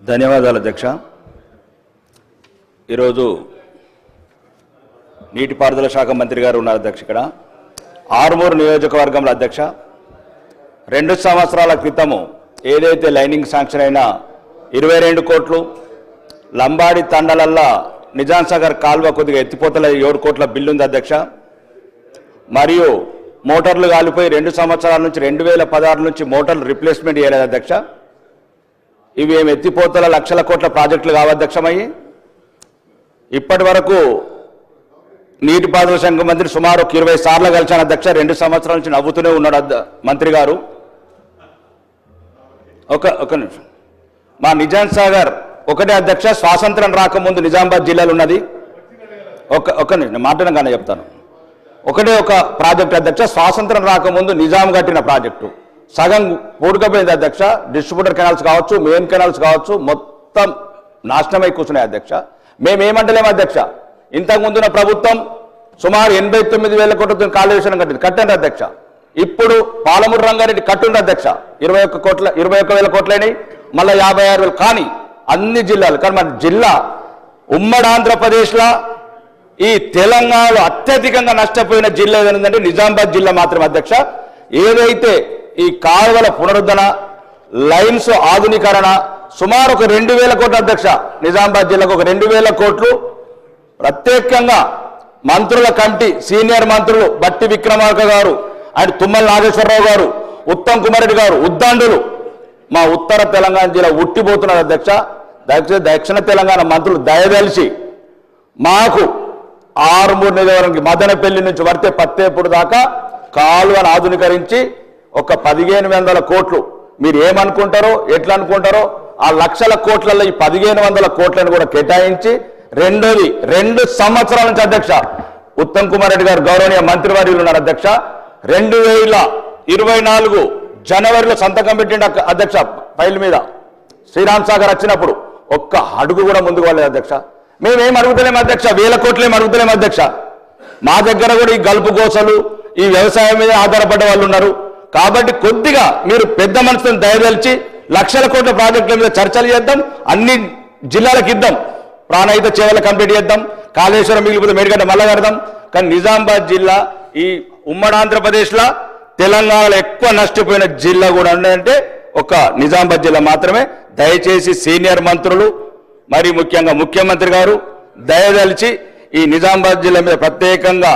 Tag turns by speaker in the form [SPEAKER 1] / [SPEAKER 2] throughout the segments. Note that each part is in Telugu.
[SPEAKER 1] ధన్యవాదాలు అధ్యక్ష. ఈరోజు నీటిపారుదల శాఖ మంత్రి గారు ఉన్నారు అధ్యక్ష. ఇక్కడ ఆర్మూరు నియోజకవర్గంలో అధ్యక్ష 2 సంవత్సరాల క్రితము ఏదైతే లైనింగ్ శాంక్షన్ అయినా 22 కోట్లు, లంబాడి తండలల్లా నిజాం సాగర్ కాల్వ కొద్దిగా ఎత్తిపోతల 7 కోట్ల బిల్లు ఉంది అధ్యక్ష. మరియు మోటార్లు కాలిపోయి 2 సంవత్సరాల నుంచి 2016 నుంచి మోటార్లు రిప్లేస్మెంట్ చేయలేదు అధ్యక్ష. ఇవి ఏమి ఎత్తిపోతల లక్షల కోట్ల ప్రాజెక్టులు కావధ్యక్షమయ్యి ఇప్పటి వరకు నీటిపారుదల శాఖ మంత్రి సుమారు 20 సార్లు కలిశాను అధ్యక్ష. 2 సంవత్సరాల నుంచి నవ్వుతూనే ఉన్నాడు మంత్రి గారు. ఒక నిమిషం. మా నిజాం సాగర్ ఒకటే అధ్యక్ష, స్వాతంత్రం రాకముందు నిజామాబాద్ జిల్లాలో ఉన్నది. ఒక నిమిషం మాట్లాడగానే చెప్తాను. ఒకటే ఒక ప్రాజెక్టు అధ్యక్ష, స్వాతంత్రం రాకముందు నిజాం కట్టిన ప్రాజెక్టు సగం పూడకపోయింది అధ్యక్ష. డిస్ట్రిబ్యూటర్ కెనాల్స్ కావచ్చు, మెయిన్ కెనాల్స్ కావచ్చు, మొత్తం నాశనమై కూర్చున్నాయి అధ్యక్ష. మేమేమంటలేము అధ్యక్ష. ఇంతకుముందున్న ప్రభుత్వం సుమారు 89,000 కోట్లతో కాళేశ్వరం కట్టండి అధ్యక్ష. ఇప్పుడు పాలమూరు రంగారెడ్డి కట్టుండ్రు అధ్యక్ష. 21,000 కోట్లైనవి, మళ్ళీ 56,000. కానీ అన్ని జిల్లాలు, కానీ మన జిల్లా ఉమ్మడి ఆంధ్రప్రదేశ్లో ఈ తెలంగాణలో అత్యధికంగా నష్టపోయిన జిల్లా ఏదంటే నిజామాబాద్ జిల్లా మాత్రమే అధ్యక్ష. ఏదైతే ఈ కాలువల పునరుద్ధరణ, లైన్స్ ఆధునీకరణ సుమారు ఒక 2,000 కోట్ల అధ్యక్ష. నిజామాబాద్ జిల్లాకు ఒక 2,000 కోట్లు. ప్రత్యేకంగా మంత్రుల కమిటీ, సీనియర్ మంత్రులు బట్టి విక్రమార్క గారు అండ్ తుమ్మల నాగేశ్వరరావు గారు, ఉత్తమ్ కుమార్ రెడ్డి గారు ఉద్దండులు మా ఉత్తర తెలంగాణ జిల్లా ఉట్టిపోతున్నారు అధ్యక్ష. దక్షిణ తెలంగాణ మంత్రులు దయదలిచి మాకు ఆర్మూరు నియోజకవర్గానికి మదనపల్లి నుంచి వర్తే పత్తేపూర్ దాకా కాలువను ఆధునీకరించి ఒక 1,500 కోట్లు, మీరు ఏమనుకుంటారో ఎట్లా అనుకుంటారో ఆ లక్షల కోట్లలో ఈ 1,500 కోట్లను కూడా కేటాయించి, రెండోది 2 సంవత్సరాల నుంచి అధ్యక్ష ఉత్తమ్ కుమార్ రెడ్డి గారు గౌరవనీయ మంత్రివర్యులు ఉన్నారు అధ్యక్ష. 2024 జనవరిలో సంతకం పెట్టిండు అధ్యక్ష ఫైల్ మీద. శ్రీరామ్ సాగర్ వచ్చినప్పుడు ఒక్క అడుగు కూడా ముందుకు వెళ్ళలేదు అధ్యక్ష. మేమేం అడుగుతలేము అధ్యక్ష, 1,000 కోట్లేం అడుగుతలేము అధ్యక్ష. మా దగ్గర కూడా ఈ గల్పు గోసలు, ఈ వ్యవసాయం మీద ఆధారపడ్డ వాళ్ళు ఉన్నారు. కాబట్టి కొద్దిగా మీరు పెద్ద మనసును దయదలిచి లక్షల కోట్ల ప్రాజెక్టుల మీద చర్చలు చేద్దాం, అన్ని జిల్లాలకు ఇద్దాం, ప్రాణహిత చేవలు కంప్లీట్ చేద్దాం, కాళేశ్వరం మిగిలిపోతే మేడిగడ్డ మళ్ళా కడదాం. కానీ నిజామాబాద్ జిల్లా ఈ ఉమ్మడి ఆంధ్రప్రదేశ్లో తెలంగాణలో ఎక్కువ నష్టపోయిన జిల్లా కూడా అంటే ఒక నిజామాబాద్ జిల్లా మాత్రమే. దయచేసి సీనియర్ మంత్రులు మరి ముఖ్యంగా ముఖ్యమంత్రి గారు దయదలిచి ఈ నిజామాబాద్ జిల్లా మీద ప్రత్యేకంగా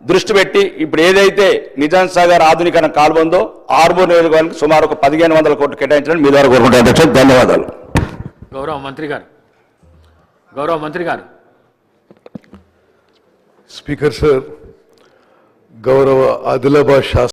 [SPEAKER 1] దృష్టి పెట్టి ఇప్పుడు ఏదైతే నిజాం సాగర్ ఆధునీకరణ కాలువ ఉందో ఆర్మూరు నియోజకవర్గానికి సుమారు ఒక 1,500 కోట్లు కేటాయించడం మీ ద్వారా కోరుకుంటారు అధ్యక్ష. ధన్యవాదాలు.
[SPEAKER 2] గౌరవ మంత్రి గారు.
[SPEAKER 3] స్పీకర్ సార్, గౌరవ ఆదిలాబాద్ శాసన